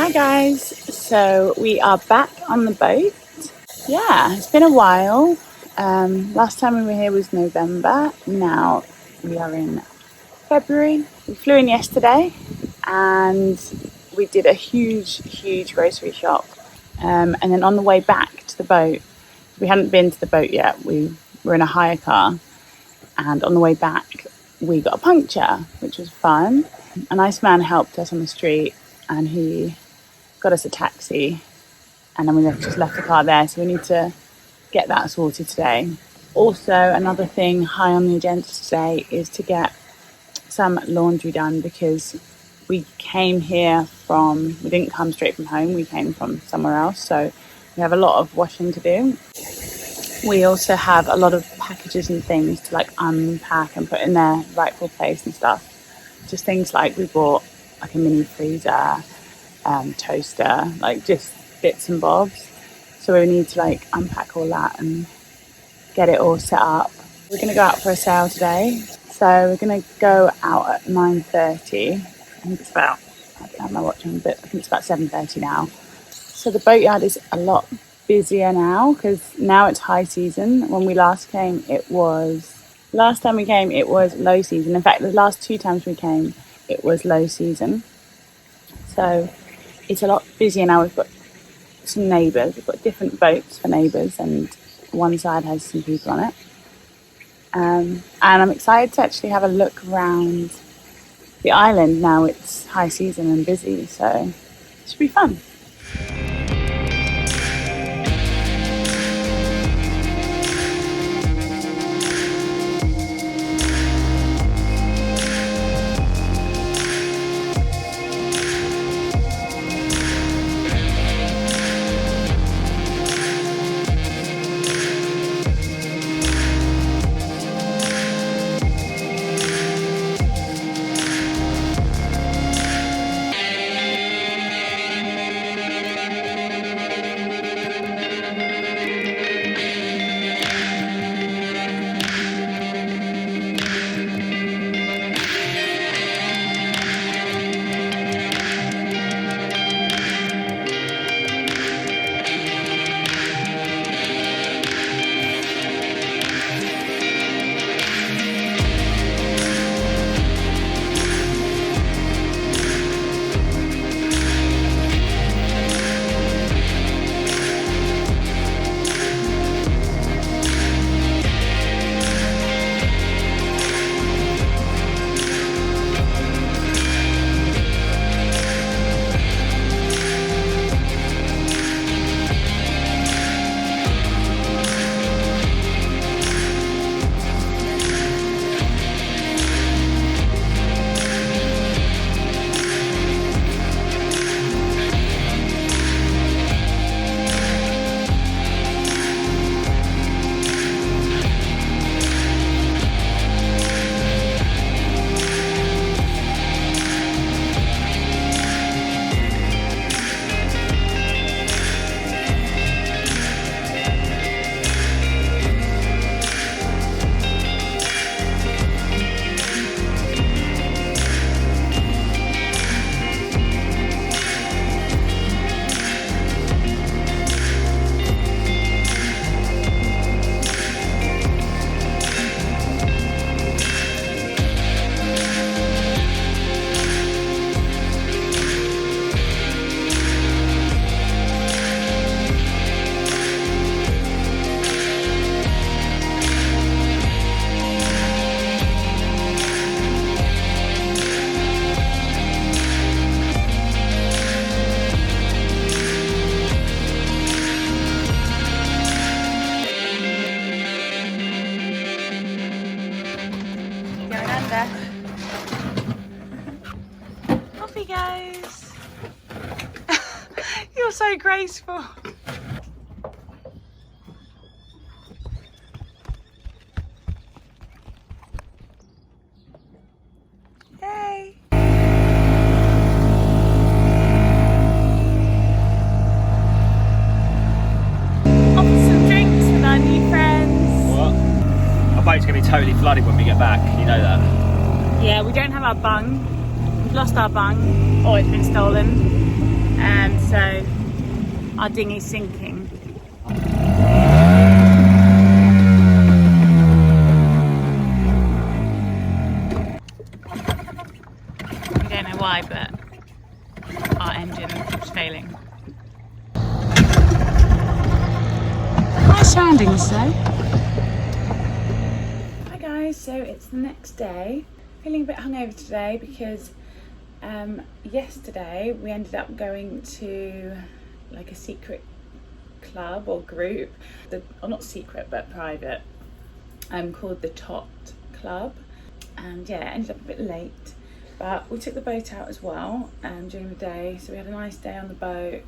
Hi guys, so we are back on the boat. Yeah, it's been a while. Last time we were here was November. Now we are in February. We flew in yesterday and we did a huge grocery shop. And then on the way back to the boat, we hadn't been to the boat yet. We were in a hire car, and on the way back we got a puncture, which was fun. A nice man helped us on the street and he got us a taxi, and then we just left the car there, so we need to get that sorted today. Also, another thing high on the agenda today is to get some laundry done, because we didn't come straight from home, we came from somewhere else, so we have a lot of washing to do. We also have a lot of packages and things to like unpack and put in their rightful place and stuff. Just things like we bought like a mini freezer, toaster, like just bits and bobs. So we need to like unpack all that and get it all set up. We're going to go out for a sail today. So we're going to go out at 9:30. I think it's about, I don't have my watch on, but I think it's about 7:30 now. So the boatyard is a lot busier now because now it's high season. When we last time we came, it was low season. In fact, the last 2 times we came, it was low season. So it's a lot busier now. We've got some neighbours. We've got different boats for neighbours, and one side has some people on it. And I'm excited to actually have a look around the island now it's high season and busy, so it should be fun. Off he goes. You're so graceful. Hey. Off for some drinks with our new friends. What? Our boat's going to be totally flooded when we get back, you know that. Yeah, we don't have our bung. We've lost our bung, or it's been stolen. So our dinghy's sinking. We don't know why, but our engine keeps failing. Nice soundings though. Hi guys, so it's the next day. Feeling a bit hungover today because yesterday we ended up going to like a secret club or group, or not secret but private, called the Tot Club, and yeah, it ended up a bit late, but we took the boat out as well during the day, so we had a nice day on the boat,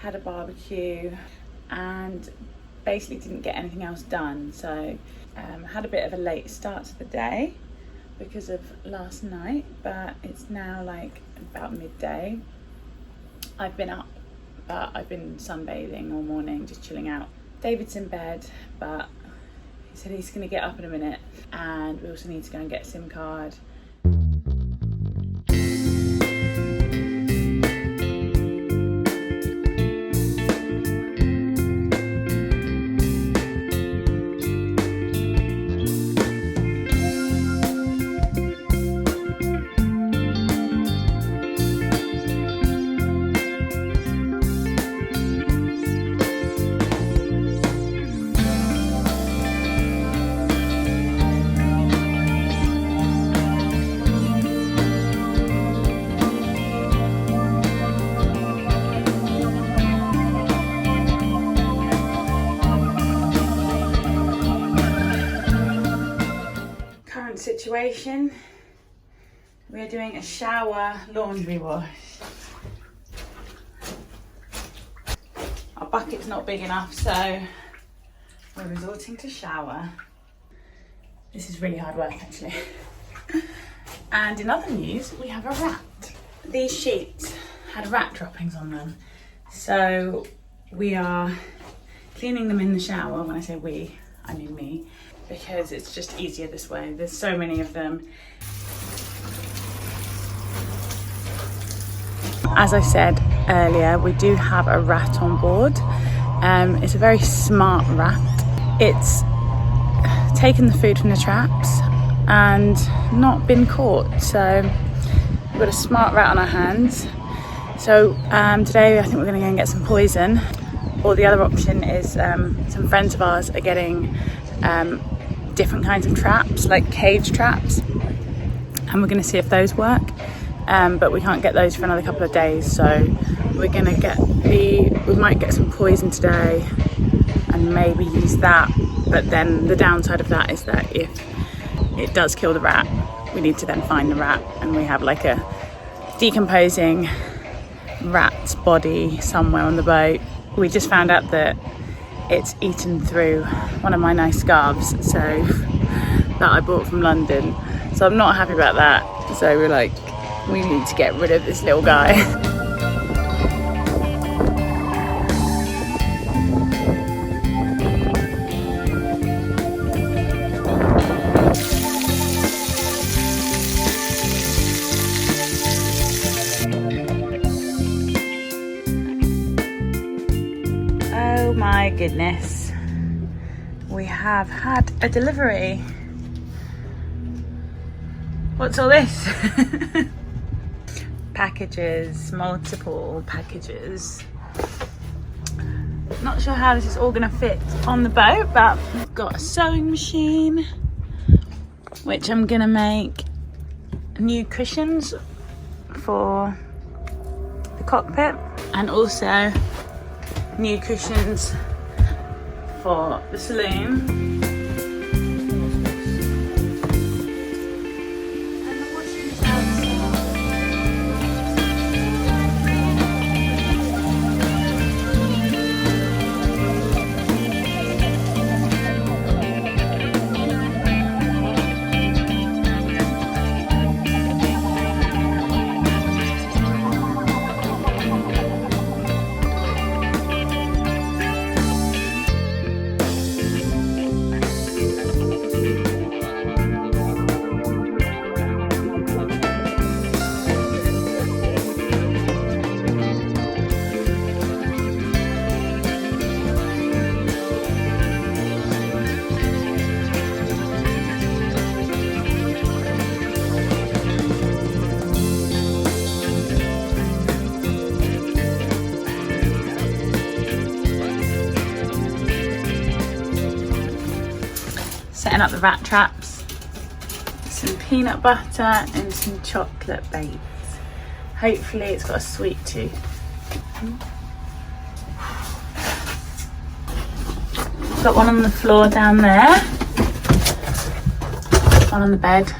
had a barbecue, and basically didn't get anything else done. So had a bit of a late start to the day because of last night, but it's now like about midday. I've been up, but I've been sunbathing all morning, just chilling out. David's in bed, but he said he's going to get up in a minute, and we also need to go and get a SIM card. Situation, we're doing a shower laundry wash. Our bucket's not big enough, so we're resorting to shower. This is really hard work actually. And in other news, we have a rat. These sheets had rat droppings on them, so we are cleaning them in the shower. When I say we, I mean me, because it's just easier this way. There's so many of them. As I said earlier, we do have a rat on board. It's a very smart rat. It's taken the food from the traps and not been caught. So we've got a smart rat on our hands. So today I think we're gonna go and get some poison. Or the other option is some friends of ours are getting different kinds of traps, like cage traps, and we're going to see if those work, but we can't get those for another couple of days, so we're going to we might get some poison today and maybe use that. But then the downside of that is that if it does kill the rat, we need to then find the rat, and we have like a decomposing rat's body somewhere on the boat. We just found out that it's eaten through one of my nice scarves, so that I bought from London. So I'm not happy about that. So we're like, we need to get rid of this little guy. Oh my goodness. We have had a delivery. What's all this? Packages, multiple packages. Not sure how this is all gonna fit on the boat, but we've got a sewing machine, which I'm gonna make new cushions for the cockpit, and also new cushions for the saloon. setting up the rat traps. Some peanut butter and some chocolate bakes. Hopefully it's got a sweet tooth. Got one on the floor down there. One on the bed.